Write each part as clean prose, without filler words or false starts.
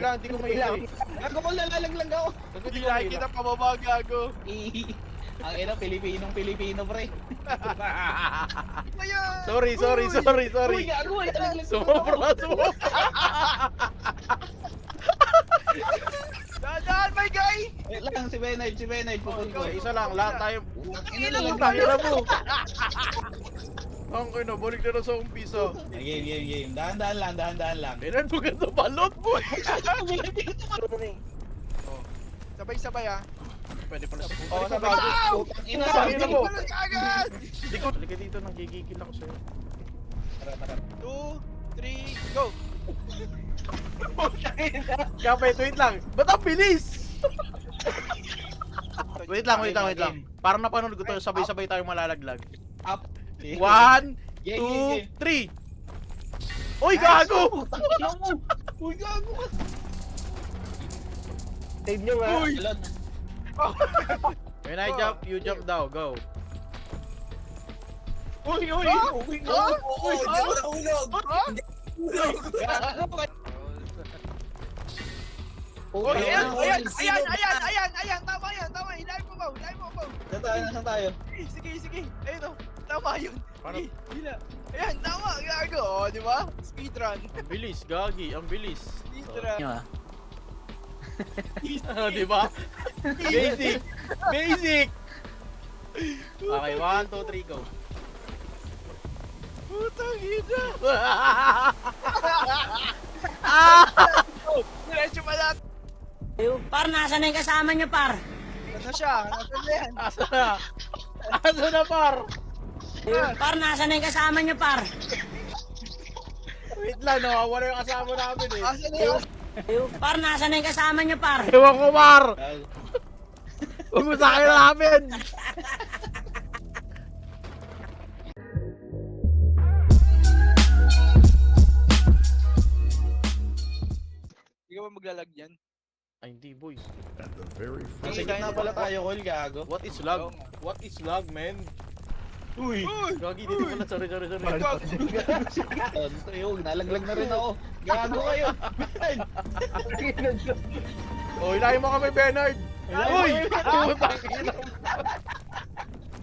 Hindi ko mailang. Gago ko lalalaglag ako. Hindi nakikita pababa, gago. Ang ina, Pilipino pre. Sorry. Uy, gago, lalalaglag ako. Sumobra. Dahan, my guy! Wait lang, si Benard, pupunta ko. Isa lang, lahat tayo. Ina lang. Tangina mo. Ang ina, balik na sa umpisa. Game. Dahan-dahan lang. Kailan mo ka balot mo? Sabay-sabay ah. Pwede pala sa puto. Oo, sa bago. bago. Ina, Tangina mo. Agad! Likod. Halika dito, nanggigigil ako sa'yo. Tara. 2, 3, go! Kapit, wait lang. Ba't ang bilis? Wait lang. Parang napanood ko to, sabay-sabay tayong malalaglag. Up. 1, 2, Game. 3. Uy, gago! Uy, gago ka. Save nyo nga. Uy! Alon. When I jump, you jump daw. Go. Uy. Oh, ayan! Tama yan! Hilahin mo ko! Saan tayo? Sige! Ayun o! Tama yun! Paano? Hila! Ayan, tama! Gago! O, di ba? Speedrun! Ang bilis, gagi. Ang bilis. Speedrun! Di ba? Basic! Okay, 1, 2, 3, go. Putang ina! Diretso pa natin! Par, nasa na yung kasama niyo, par? Ano siya? Nasaan na yan? Asa na? Asa na, par? Par, nasa na yung kasama niyo, par? Wait lang, nawawala yung kasama namin eh. Asan na yun? Par, nasa na yung kasama niyo, par? Ewan ko, par! Umusta kayo namin! Hindi ka ba maglalag yan? Ay, hindi, boys. Kasi na pala tayo, Col, gago. What is lag? What is lag, man? Uy. Gagi, dito pala. Sorry. Tayo, nalaglag na rin ako. Gago kayo. Oh, hilahin mo kami, Bernard! Uy! Putang ina.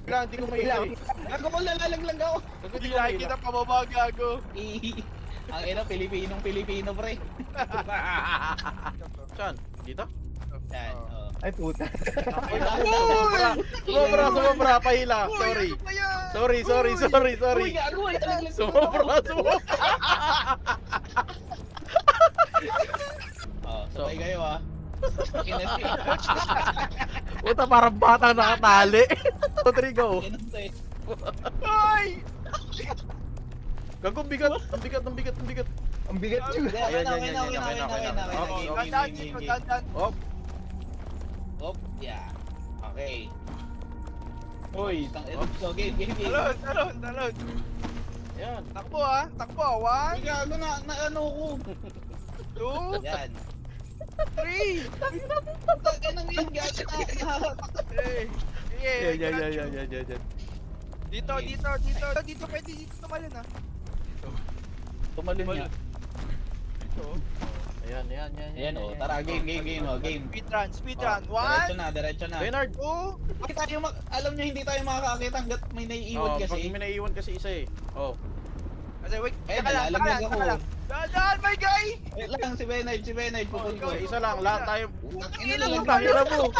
Hindi ko mailang. Gago ko lalalaglag ako. Hindi nakikita pababa, gago. Ang ina, Pilipino pre. Saan? Dito? Yan, oh. Ay puta. Sumobra, pahila. Sorry. Uy, gago, nalaglag na ako. Sumobra. Oh, sabay kayo ah. Puta, parang batang nakatali. 2, 3, go. Ay! Gago, ang bigat. Ang bigat. Ang bigat yun. Ayan. Dandan dito, dandan. Oh, Op, yeah. Okay. Uy, so game. Talon. ayan. Takbo ah. Uy, gago na ano ko. 1, 2, Yan. 3. Taga nang yun, gago na. Sige. Yan. Dito. Pwede dito tumalon ah. Tumalun niya. Dito. Ayan. Ayan oh, tara game. Speedrun. Oh, 1, Diretso na. Bernard. 2. Alam niyo hindi tayo makakakita hanggat may naiiwan Pag kasi. may naiiwan kasi isa eh. Oh. Kasi wait, Eh, saka lang. nalalamig ako. Dahan, my guy! Wait lang, si Benard, pupunta ko. Isa lang, lahat tayo. Ina lang. Tangina mo.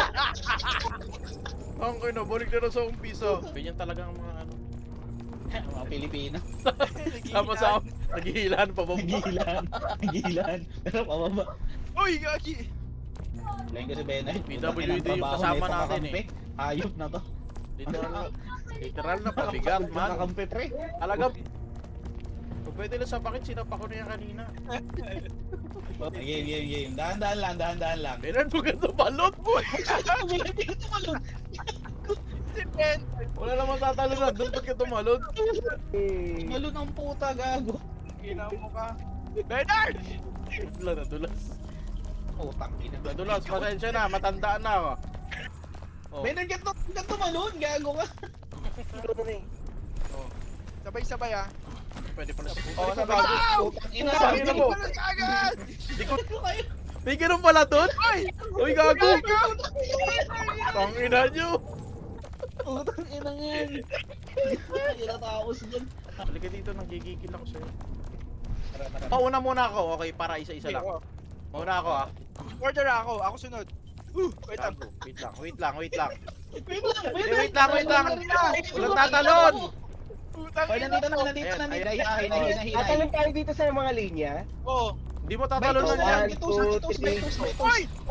Ang ina, balik na sa umpisa. Ganyan talaga ang mga ano. Mga Pilipino. Sama-sama. Naghihilan pa ba? Nagilan. Pero pababa. Uy, gagi! Lain ko si Benard. PWD yung kasama natin eh. Hayop na to. Literal na pabigat, man. Nakakampi pre. Talaga. Kung pwede lang sapakin, sinapa ko na yan kanina. Game. Dahan-dahan lang. Bernard, mo ka tumalot mo. Si Ben! Wala naman tatalo na. Doon ba't ka tumalot? Malun ang puta, gago. Ginaw mo ka. Bernard! Nadulas. Putang ina. Nadulas, pasensya na. Matandaan na ako. Oh. Benard, ganito malun, gago ka. Sabay-sabay ah. Pwede pala sa puto. Oo, sa bago. Putang ina. Putang ina mo. Agad! Likod. May ganun pala doon? Uy! Uy, gago! Tangina nyo! Putang ina yan. Tinataos dyan. Halika dito, nanggigigil ako sa'yo. Tara, tara. Pauna muna ako, okay, para isa-isa lang. Ako. Mauna ako ah. Order ako. Ako sunod. Wait lang. Gago. Wait lang, wait lang, wait lang. Wait lang. Wait lang. Walang tatalon! Putang Oy, nandito na, Ayan, nandito na. ayan. Hinahinay. Tatalon tayo dito sa mga linya. Oo. Hindi mo tatalonan yan. Uy! 2,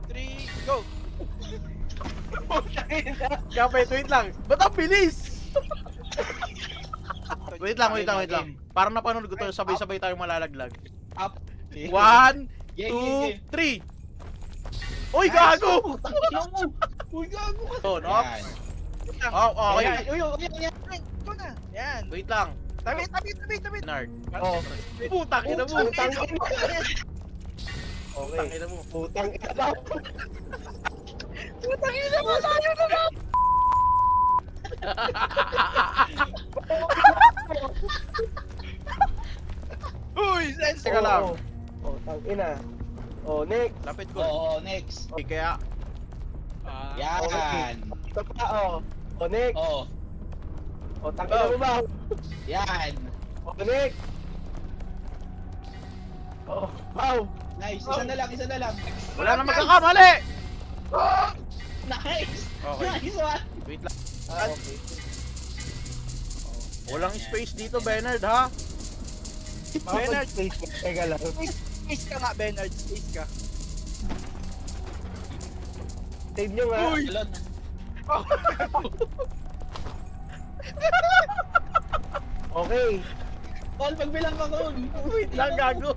3, go! Kapit, wait lang. Ba't ang bilis? Wait lang. Parang napanood ko to, sabay-sabay tayong malalaglag. Up. 1, Game. 2, 3. Uy, gago! Uy, gago ka. On, off. Oh, okay. Uy, yan. Ito na. Yan. Wait lang. Tabi. Nard. Oh. Putang ina mo. Putang ina. Putang ina mo. Putang ina. Putang ina mo. Layo na na. Uy! Sense! Teka lang. Oh, tang ina. Oh, next. Lapit ko. Oo, next. Okay, kaya Yan. Ito pa, oh. Oh, next. Oo. Oh, tang ina mo ba? Yan. Oh, next. Oh, wow. Nice. Isa na lang. wala na magkakamali. Nice. Okay. Nice one. Wait lang. Ah, okay. Walang space dito, Bernard, ha? Bernard. Space na. Teka lang. Space ka nga, Bernard. Space ka. Save nyo nga. Uy! Talon. Okay. Tol, pagbilang ka Tol. Wait lang, gago.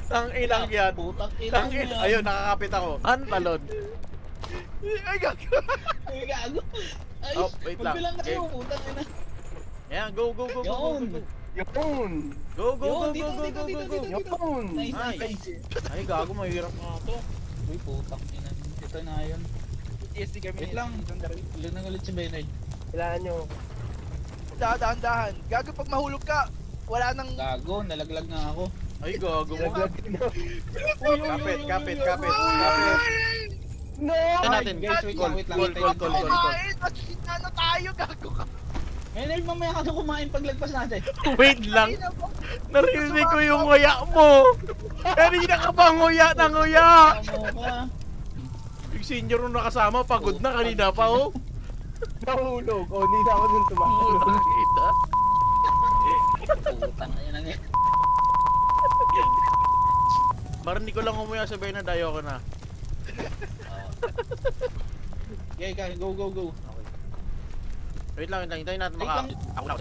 Tang ilang yan. Putang ina Tang mo ina. yan. Ayun, nakakapit ako. Antalon. Ay, gago. Ay, gago. Ay, Oh, wait lang. pagbilang kayo, Okay. putang ina. Ayan, go. Yun. Yun. Go. Dito. Yun. Nice, Ay. nice. Ay, gago, mahirap nga to. Uy, putang ina. Ito na yun. TSD kami. Wait lang. Ilan na ulit si Bernard. Kailangan nyo. Dahan. Gago pag mahulog ka. Wala nang... Gago, nalaglag na ako. Ay, gago mo. Laglag nyo. Kapit. No! Ito natin. Guys, wait lang, wait lang. Call. Kumain! Ano tayo? Gago ka. Bernard, mamaya ka na kumain paglagpas natin. Wait lang. Narinig ko yung nguya mo. Kanina ka pa nguya na nguya. Tamo ka. Yung senior nung nakasama, pagod na kanina pa, oh. Nahulog. Oh, hindi na ako dun tumakbo. Kita. Putang ina nga. Marinig ko lang umuya sa Bernard, ayoko na. Okay, go. Wait lang, hintayin natin Wait maka... lang. Ako na.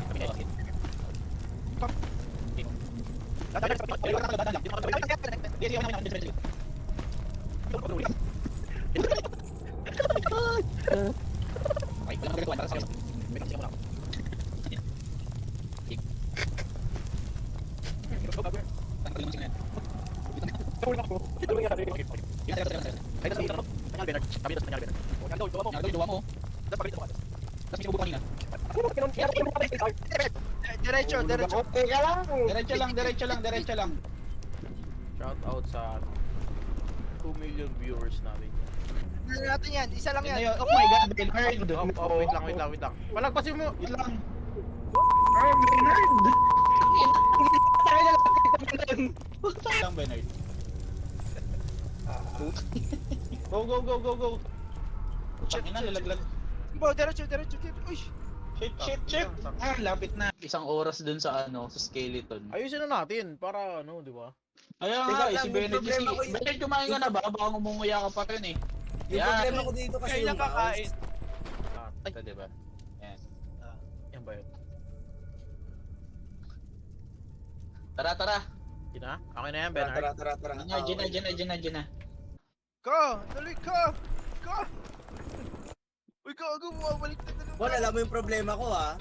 Diretso. Teka lang. Diretso lang. Shout out sa 2 million viewers natin. Ano natin yan? Isa lang Yun na yan. yun. Oh my god, Bernard. Wait lang. Palagpasin mo. Wait lang. Wait lang, Bernard. Go. Tangina, lalaglag. Bo, diretso. Uy! Shit. Lapit na. Isang oras dun sa sa skeleton. Ayusin na natin para ano, di ba? Ayun Teka nga, lang, si yung Bernard problema ko Bernard, kumain ka na ba? Baka ngumunguya ka pa rin eh. Yung Yan. problema ko dito kasi Kailan yung kakain? Ay, Ito, diba? Yan. yan ba yun? Tara. Yun na? Okay na yan, Tara. Bernard? Diyan na. Ka! Tuloy ka! Uy, gago, bumabalik na naman. Wala, alam mo yung problema ko ha.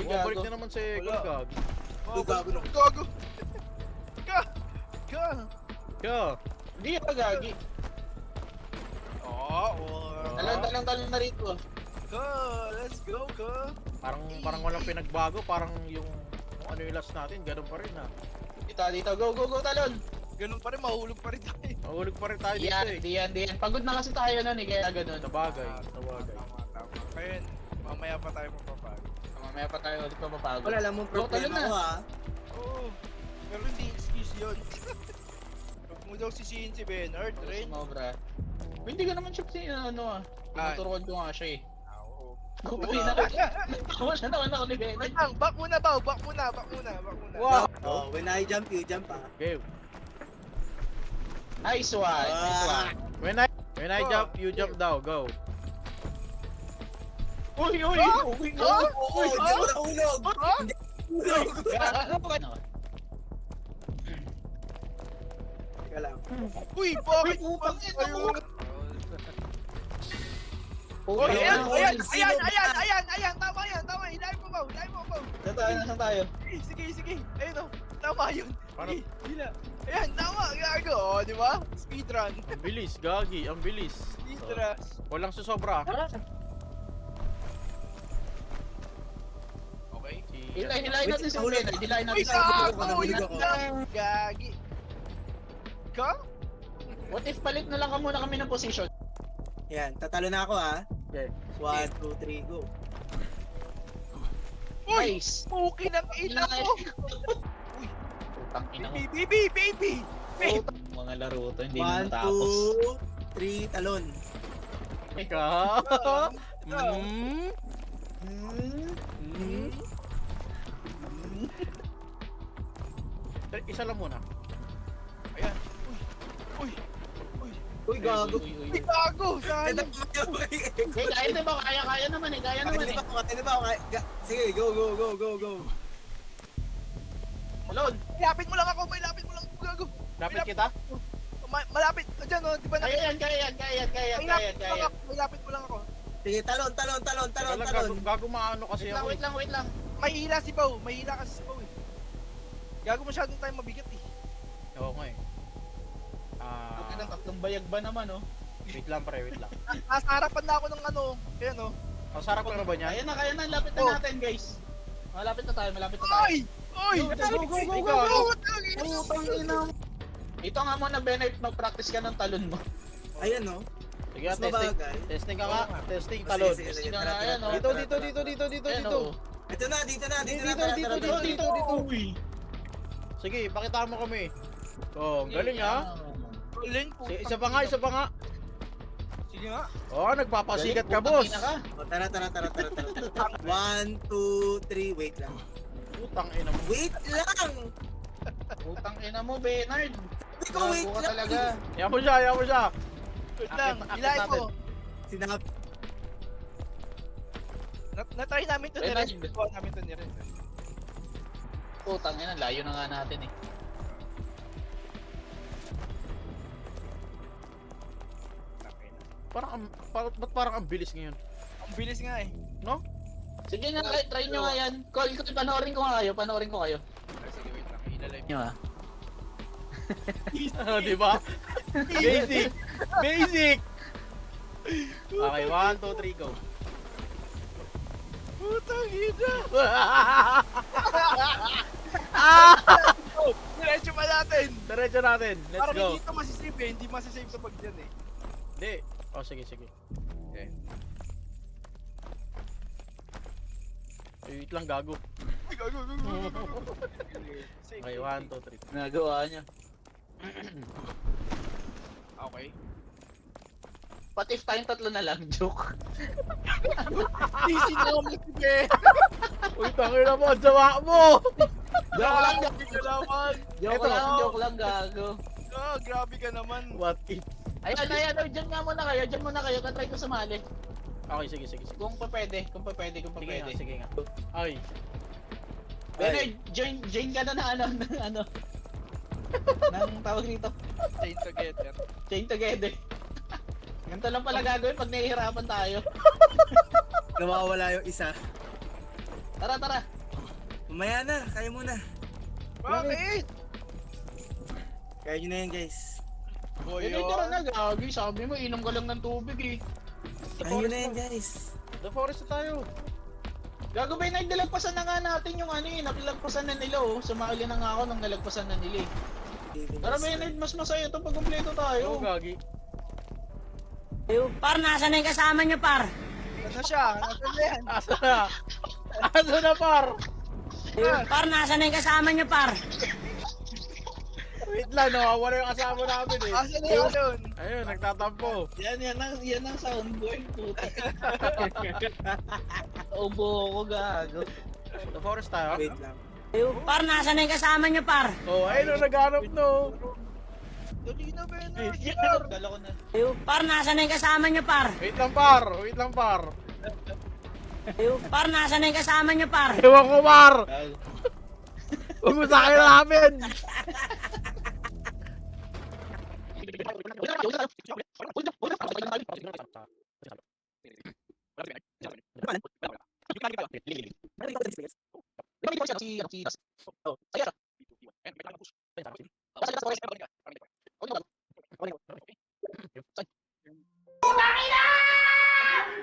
Bumabalik na naman si Wala. Gulgag. Gago! Ka! Yo! Hindi ka gagi. Talon na rito. Ka! Let's go, ka! Parang walang pinagbago, parang yung ano yung last natin, ganun pa rin ah. Dito, go, talon. Ganun pa rin, mahulog pa rin tayo. Mahulog pa rin tayo dito Diyan, eh. diyan. Pagod na kasi tayo nun eh, kaya ganun. Sabagay, Ah, sabagay. Tama. Kaya mamaya pa tayo mapapagod. Mamaya pa tayo ulit mapapagod. Wala lang mong problema na. ko ha. Oo. Pero hindi excuse yun. Huwag mo daw sisihin si Bernard, Ren. Sumobra. Hindi ka naman siya ano ah. Tinuturuan ko nga siya eh. Oo. Kumain na ako. Tawa na naman ako ni Bennett. Wait lang, back muna ba? Back muna. Wow! Oh, when I jump, you jump ha. Okay. Nice one, nice one. When I jump, you jump daw. Go. Uy, uy! Oh! Uy, Oh! Oh, hindi ako nahulog! Ah! Hindi ako nahulog! Ano? Teka lang. Uy, bakit? Uy, putang ina mo! Oh, ayan, tama yan, hilahin mo ba? Saan tayo? Sige, ayun o, tama yun. Parang- Hila. Ayan, tama, gago, oh, di ba? Speedrun. Ang bilis, gagi. Ang bilis. Speedrun. Walang susobra. Okay. Hilahin natin si Nahulog. Bennett. Hilahin Uy, natin si gago, nahulog yun ako. lang. Gagi. Ka? What if palit na lang ka muna kami ng position? Yan, tatalo na ako ha. Okay. 1, 2, 3, go. Uy, Nice! puki ng ina mo. Putang ina mo. Baby. Mga laro to, hindi 1, na matapos. 2, 3, talon. Ika. Mm. Mm. Isa lang muna. Ayan. Uy, gago. Uy, gago, Ganda sayang. pa kayo. Hey, kaya diba? Kaya naman eh. Kaya naman eh. Kaya ba ako? Sige, go. Malon! Lapit mo lang ako, gago. Lapit kita. Malapit, dyan o, di ba Kaya yan. May lapit mo lang ako. Sige, talon. Teka lang, gago maano kasi ako. Wait lang. May hila si Pao, kasi si Pao eh. Gago masyadong tayo mabigat eh. Oo nga eh. Okay lang, tatlong bayag ba naman oh? Wait lang pre, wait lang. Nasa harapan na ako ng ano, kaya no. Ang sarap lang na ba niya? Kaya na, lapit na Oh. natin guys. Malapit na tayo. Oy! Go! Putang ina mo. Ito nga muna, Bennett, mag-practice ka ng talon mo. Ayan no. Sige, Mas mabagay. testing ka nga. Oo. Testing Sige, talon. sige, Testing sige, ka tara, na, tara, yan, tara, oh. Dito. Ayan, Dito. oh. Dito na. Dito. Uy. Sige, pakita mo kami. Oh, ang galing ha. Galing po. Isa pa nga. Sige nga. Oh, nagpapasigat ka, Galing, boss. putang ina ka. O, tara. 1, 2, 3, wait lang. Putang ina mo. Wait lang! Putang ina mo, Bernard. Ikaw, wait Gago ka lang! talaga. Yaw mo siya. Wait lang, Akit hilahin natin. mo. Sinap. Na-try namin to ni Ren. Bernard. Gawa namin to ni Ren. Putang ina, layo na nga natin eh. Ba't parang ang bilis ngayon? Ang bilis nga eh. No? Sige nga, try nyo nga yan. Panoorin ko kayo. Sige, wait lang. Ilalive. Nyo ah. Di ba? Basic! Okay, 1, 2, 3, go. Putang ina! Diretso pa natin! Diretso natin. Let's Parang go. hindi ito masisave eh. Hindi masisave sa pag dyan eh. Hindi. Oh, sige. Okay. Wait lang, gago. Go. Okay, 1, 2, 3. Nagawa niya. Okay. What if tayong tatlo na lang? Joke. Easy naman si Ben! Uy, tangina mo, ang jawa mo! Joke lang, Grabe ka naman! joke lang, gago. Ah, grabe ka naman. What if? Ayan, dyan muna kayo, katry ko sumali. Okay, sige. Kung pa pwede. Sige nga. Ay. Bernard, join ka na ng ano. Nang tawag nito. Chain together. Chain together. Ganito lang pala gagawin pag nahihirapan tayo. Nawawala yung isa. Tara. Mamaya na, kaya muna. Bakit? Kaya nyo na yan guys. Boy, Bernard, tara na, gagi. Sabi mo, inom ka lang ng tubig eh. Kaya nyo na yan guys. The forest na tayo. Gago ba nilagpasan na nga natin yung ano eh, nilagpasan na nila oh. Sumali na nga ako nung nilagpasan na nila eh. Pero Bernard, mas masaya ito pag kumpleto Oo, tayo. gagi. Par, nasa na yung kasama niyo, par? Ano siya? Ano na yan? Asa na? Asa na, par? Par, nasa na yung kasama niyo, par? Wait lang, nawawala yung kasama namin eh. Asa na yun doon? Ayun, nagtatampo. Yan ang soundboard, puta. Ubo ko, gago. Sa forest tayo? Wait lang. Par, nasa na yung kasama niyo, par? Oh, ayun, naghanap no. Dali na, Bernard. Kala ko na. Par, nasa na yung kasama niyo, par? Wait lang, par. Wait lang, par. Par, nasa na yung kasama niyo, par? Ewan ko, par. Gago. Huwag mo sa akin namin. Si